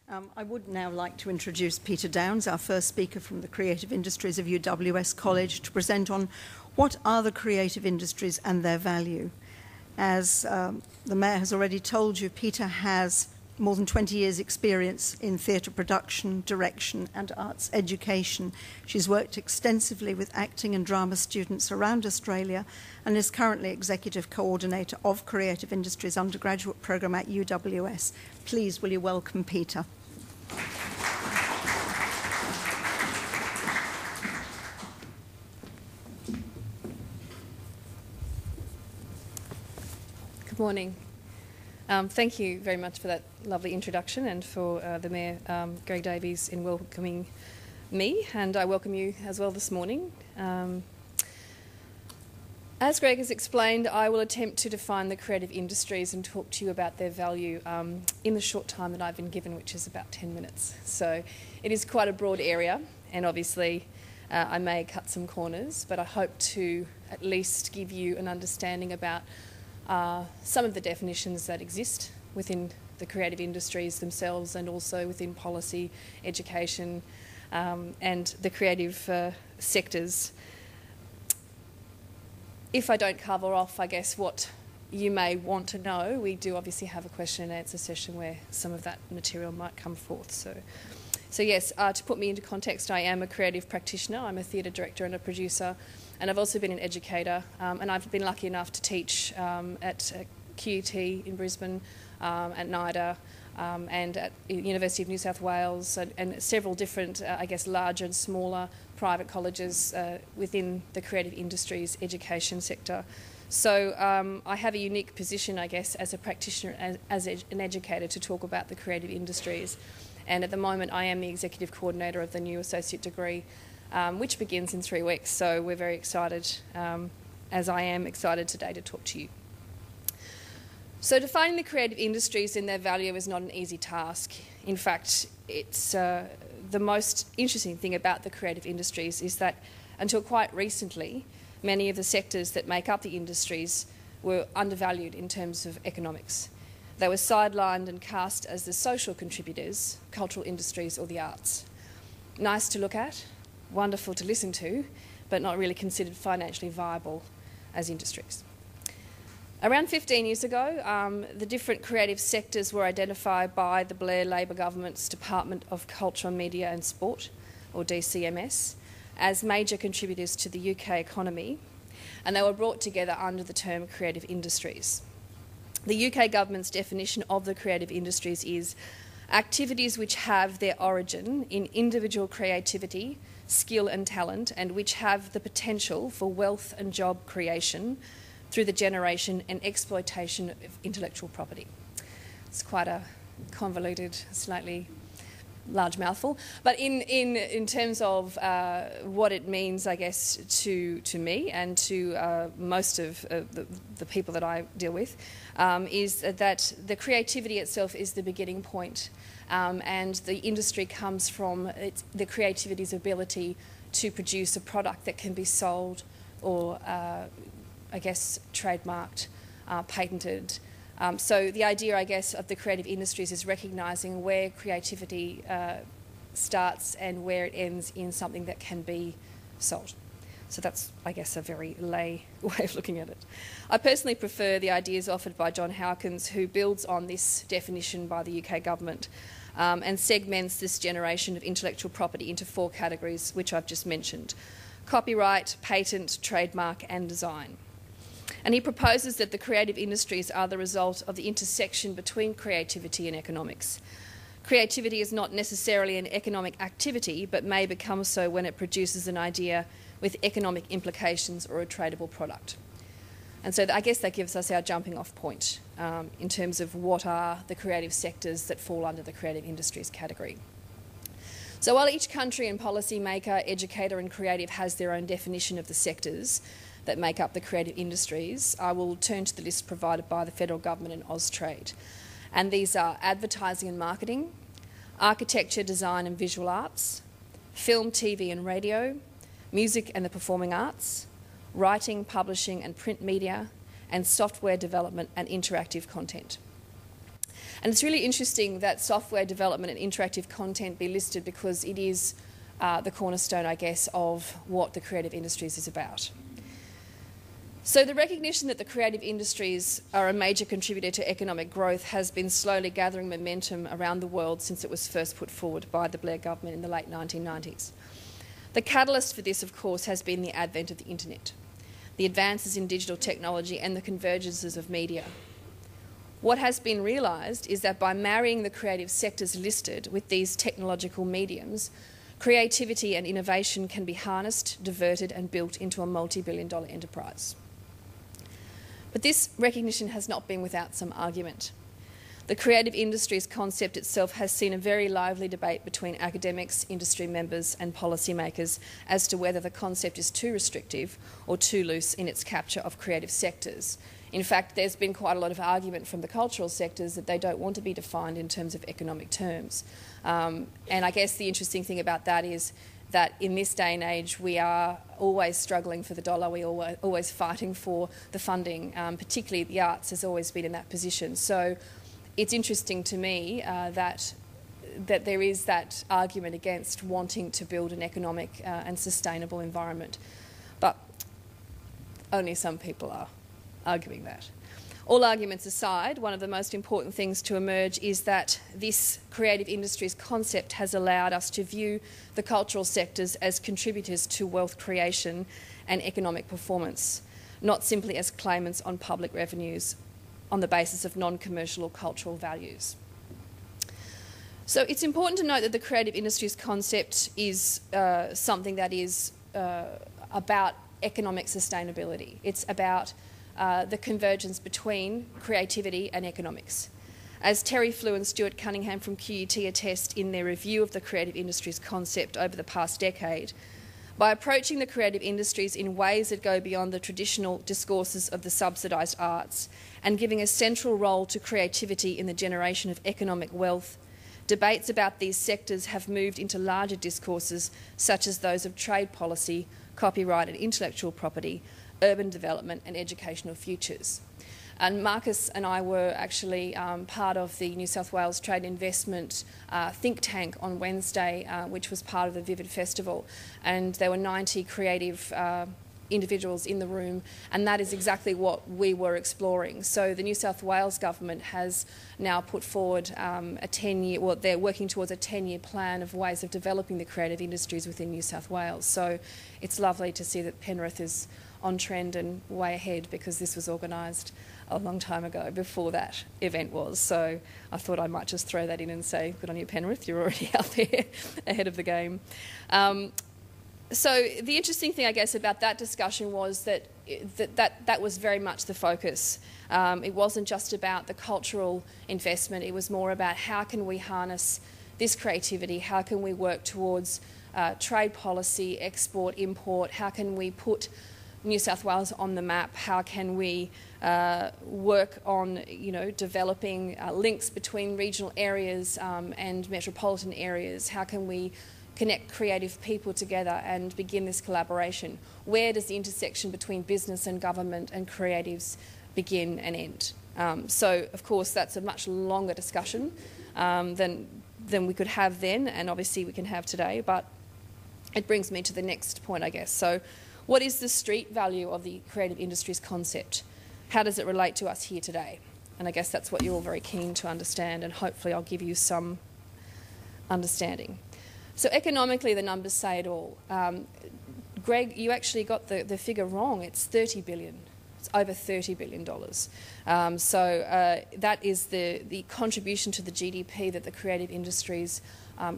I would now like to introduce Peter Downs, our first speaker from the Creative Industries of UWS College, to present on what are the creative industries and their value. As the Mayor has already told you, Peter has more than 20 years' experience in theatre production, direction and arts education. She's worked extensively with acting and drama students around Australia and is currently Executive Coordinator of Creative Industries undergraduate programme at UWS. Please, will you welcome Peter? Good morning. Thank you very much for that lovely introduction and for the Mayor, Greg Davies, in welcoming me, and I welcome you as well this morning. As Greg has explained, I will attempt to define the creative industries and talk to you about their value in the short time that I've been given, which is about 10 minutes. So it is quite a broad area, and obviously I may cut some corners, but I hope to at least give you an understanding about some of the definitions that exist within the creative industries themselves, and also within policy, education and the creative sectors. If I don't cover off, I guess, what you may want to know, we do obviously have a question and answer session where some of that material might come forth. So yes, to put me into context, I am a creative practitioner. I'm a theatre director and a producer, and I've also been an educator, and I've been lucky enough to teach at QUT in Brisbane, at NIDA, and at University of New South Wales, and several different, I guess, larger and smaller private colleges within the creative industries education sector. So I have a unique position, I guess, as a practitioner, as an educator, to talk about the creative industries. And at the moment I am the executive coordinator of the new associate degree, which begins in 3 weeks. So we're very excited, as I am excited today to talk to you. So defining the creative industries and their value is not an easy task. In fact, it's the most interesting thing about the creative industries is that until quite recently, many of the sectors that make up the industries were undervalued in terms of economics. They were sidelined and cast as the social contributors, cultural industries or the arts. Nice to look at, wonderful to listen to, but not really considered financially viable as industries. Around 15 years ago, the different creative sectors were identified by the Blair Labor government's Department of Culture, Media and Sport, or DCMS, as major contributors to the UK economy, and they were brought together under the term creative industries. The UK government's definition of the creative industries is activities which have their origin in individual creativity, skill and talent, and which have the potential for wealth and job creation through the generation and exploitation of intellectual property. It's quite a convoluted, slightly large mouthful, but in terms of what it means, I guess, to me and to most of the people that I deal with, is that the creativity itself is the beginning point, and the industry comes from the creativity's ability to produce a product that can be sold or I guess trademarked, patented. So the idea, I guess, of the creative industries is recognising where creativity starts and where it ends in something that can be sold. So that's, I guess, a very lay way of looking at it. I personally prefer the ideas offered by John Howkins, who builds on this definition by the UK government and segments this generation of intellectual property into 4 categories, which I've just mentioned: copyright, patent, trademark and design. And he proposes that the creative industries are the result of the intersection between creativity and economics. Creativity is not necessarily an economic activity, but may become so when it produces an idea with economic implications or a tradable product. And so I guess that gives us our jumping off point in terms of what are the creative sectors that fall under the creative industries category. So while each country and policy maker, educator and creative has their own definition of the sectors that make up the creative industries, I will turn to the list provided by the federal government and Austrade. And these are advertising and marketing, architecture, design and visual arts, film, TV and radio, music and the performing arts, writing, publishing and print media, and software development and interactive content. And it's really interesting that software development and interactive content be listed because it is the cornerstone, I guess, of what the creative industries is about. So the recognition that the creative industries are a major contributor to economic growth has been slowly gathering momentum around the world since it was first put forward by the Blair government in the late 1990s. The catalyst for this, of course, has been the advent of the internet, the advances in digital technology and the convergences of media. What has been realised is that by marrying the creative sectors listed with these technological mediums, creativity and innovation can be harnessed, diverted and built into a multi-billion-dollar enterprise. But this recognition has not been without some argument. The creative industries concept itself has seen a very lively debate between academics, industry members and policymakers as to whether the concept is too restrictive or too loose in its capture of creative sectors. In fact, there's been quite a lot of argument from the cultural sectors that they don't want to be defined in terms of economic terms. And I guess the interesting thing about that is that in this day and age we are always struggling for the dollar, we're always fighting for the funding, particularly the arts has always been in that position. So it's interesting to me that there is that argument against wanting to build an economic and sustainable environment. But only some people are arguing that. All arguments aside, one of the most important things to emerge is that this creative industries concept has allowed us to view the cultural sectors as contributors to wealth creation and economic performance, not simply as claimants on public revenues on the basis of non-commercial or cultural values. So it's important to note that the creative industries concept is something that is about economic sustainability. It's about the convergence between creativity and economics. As Terry Flew and Stuart Cunningham from QUT attest in their review of the creative industries concept over the past decade, by approaching the creative industries in ways that go beyond the traditional discourses of the subsidised arts and giving a central role to creativity in the generation of economic wealth, debates about these sectors have moved into larger discourses such as those of trade policy, copyright and intellectual property, urban development and educational futures. And Marcus and I were actually part of the New South Wales Trade Investment think tank on Wednesday, which was part of the Vivid Festival, and there were 90 creative individuals in the room, and that is exactly what we were exploring. So the New South Wales government has now put forward a 10-year, well, they're working towards a 10-year plan of ways of developing the creative industries within New South Wales. So it's lovely to see that Penrith is on trend and way ahead, because this was organised a long time ago before that event was. So I thought I might just throw that in and say, good on you, Penrith, you're already out there ahead of the game. So the interesting thing, I guess, about that discussion was that that was very much the focus. It wasn't just about the cultural investment, it was more about how can we harness this creativity, how can we work towards trade policy, export, import, how can we put New South Wales on the map, how can we work on developing links between regional areas and metropolitan areas, how can we connect creative people together and begin this collaboration? Where does the intersection between business and government and creatives begin and end? So, of course, that's a much longer discussion than we could have then, and obviously we can have today, but it brings me to the next point, I guess. So, what is the street value of the creative industries concept? How does it relate to us here today? And I guess that's what you're all very keen to understand, and hopefully I'll give you some understanding. So economically, the numbers say it all. Greg, you actually got the figure wrong. It's 30 billion. It's over $30 billion. So that is the contribution to the GDP that the creative industries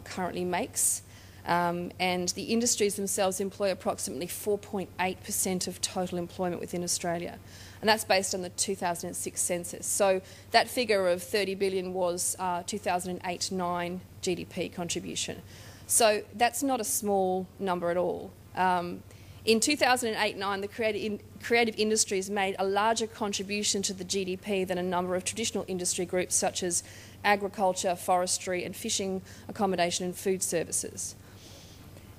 currently makes. And the industries themselves employ approximately 4.8% of total employment within Australia. And that's based on the 2006 census. So that figure of 30 billion was 2008-9 GDP contribution. So that's not a small number at all. In 2008-9, the creative industries made a larger contribution to the GDP than a number of traditional industry groups such as agriculture, forestry and fishing, accommodation and food services.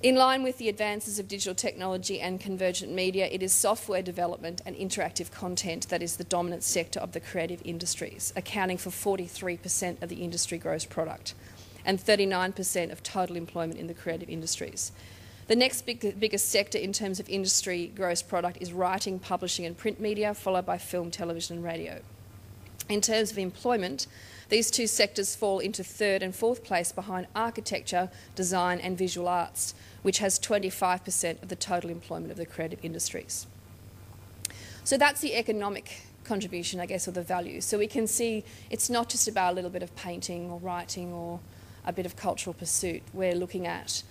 In line with the advances of digital technology and convergent media, it is software development and interactive content that is the dominant sector of the creative industries, accounting for 43% of the industry gross product and 39% of total employment in the creative industries. The next biggest sector in terms of industry gross product is writing, publishing and print media, followed by film, television and radio. In terms of employment, these two sectors fall into third and fourth place behind architecture, design and visual arts, which has 25% of the total employment of the creative industries. So that's the economic contribution, I guess, or the value. So we can see it's not just about a little bit of painting or writing or a bit of cultural pursuit. We're looking at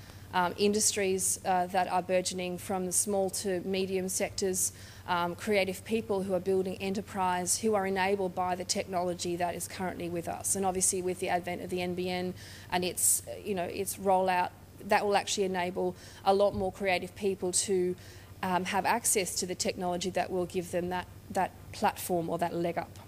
industries that are burgeoning from the small to medium sectors, creative people who are building enterprise, who are enabled by the technology that is currently with us. And obviously with the advent of the NBN and its rollout, that will actually enable a lot more creative people to have access to the technology that will give them that platform or that leg up.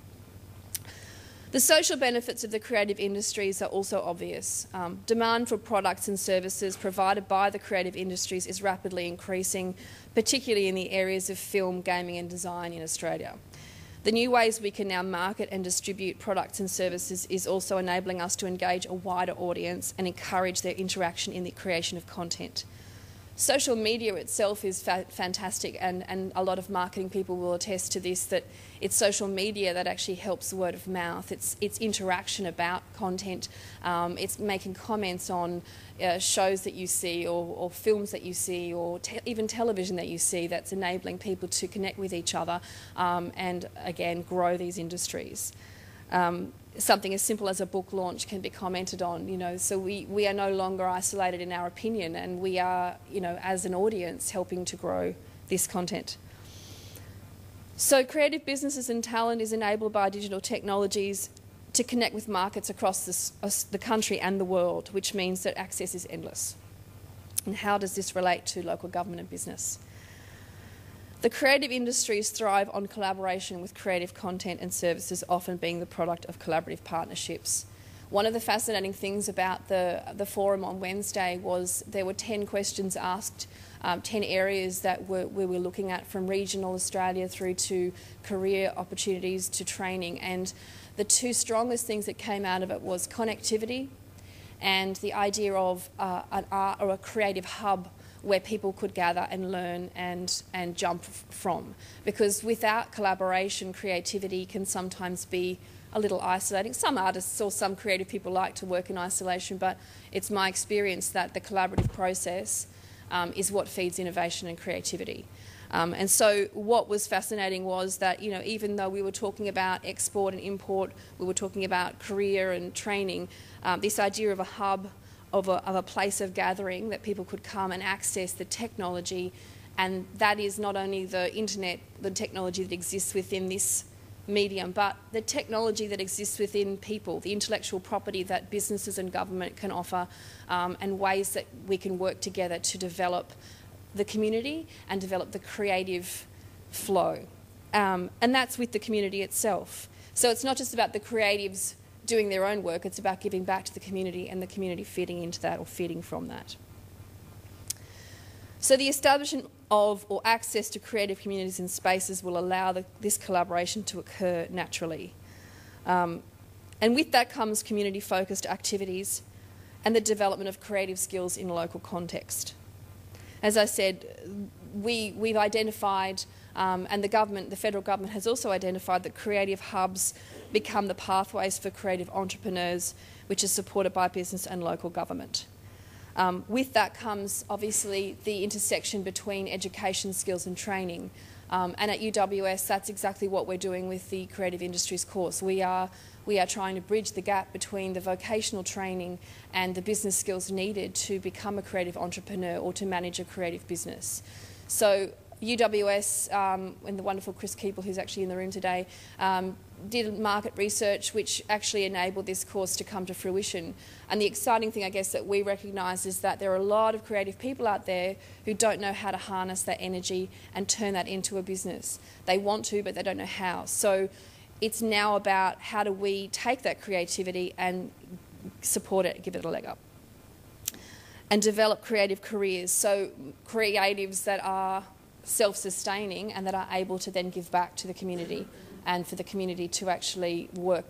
The social benefits of the creative industries are also obvious. Demand for products and services provided by the creative industries is rapidly increasing, particularly in the areas of film, gaming and design in Australia. The new ways we can now market and distribute products and services is also enabling us to engage a wider audience and encourage their interaction in the creation of content. Social media itself is fantastic, and a lot of marketing people will attest to this, that it's social media that actually helps word of mouth. It's interaction about content. It's making comments on shows that you see or films that you see or even television that you see that's enabling people to connect with each other and, again, grow these industries. Something as simple as a book launch can be commented on, so we are no longer isolated in our opinion, and we are, as an audience, helping to grow this content. So creative businesses and talent is enabled by digital technologies to connect with markets across the country and the world, which means that access is endless. And how does this relate to local government and business? The creative industries thrive on collaboration, with creative content and services often being the product of collaborative partnerships. One of the fascinating things about the forum on Wednesday was there were 10 questions asked, 10 areas that we were looking at, from regional Australia through to career opportunities to training. And the two strongest things that came out of it was connectivity and the idea of an art or a creative hub where people could gather and learn and jump from. Because without collaboration, creativity can sometimes be a little isolating. Some artists or some creative people like to work in isolation, but it's my experience that the collaborative process is what feeds innovation and creativity. And so what was fascinating was that, even though we were talking about export and import, we were talking about career and training, this idea of a hub, of a place of gathering that people could come and access the technology, and that is not only the internet, the technology that exists within this medium, but the technology that exists within people, the intellectual property that businesses and government can offer, and ways that we can work together to develop the community and develop the creative flow. And that's with the community itself. So it's not just about the creatives doing their own work, it's about giving back to the community and the community feeding into that or feeding from that. So the establishment of or access to creative communities and spaces will allow this collaboration to occur naturally. And with that comes community-focused activities and the development of creative skills in local context. As I said, we've identified, and the federal government has also identified, that creative hubs become the pathways for creative entrepreneurs, which is supported by business and local government. With that comes obviously the intersection between education, skills and training. And at UWS, that's exactly what we're doing with the Creative Industries course. We are trying to bridge the gap between the vocational training and the business skills needed to become a creative entrepreneur or to manage a creative business. So UWS and the wonderful Chris Keeble, who's actually in the room today, did market research which actually enabled this course to come to fruition. And the exciting thing, I guess, that we recognise is that there are a lot of creative people out there who don't know how to harness that energy and turn that into a business. They want to, but they don't know how. So it's now about how do we take that creativity and support it, give it a leg up. and develop creative careers. So creatives that are self-sustaining and that are able to then give back to the community and for the community to actually work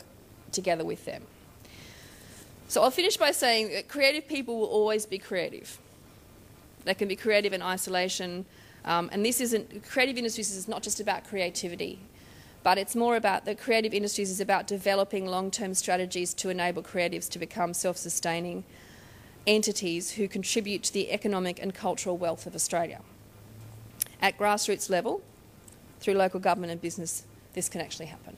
together with them. So I'll finish by saying that creative people will always be creative. They can be creative in isolation, and this isn't, creative industries is not just about creativity, but it's more about, the creative industries is about developing long-term strategies to enable creatives to become self-sustaining entities who contribute to the economic and cultural wealth of Australia. At grassroots level, through local government and business, this can actually happen.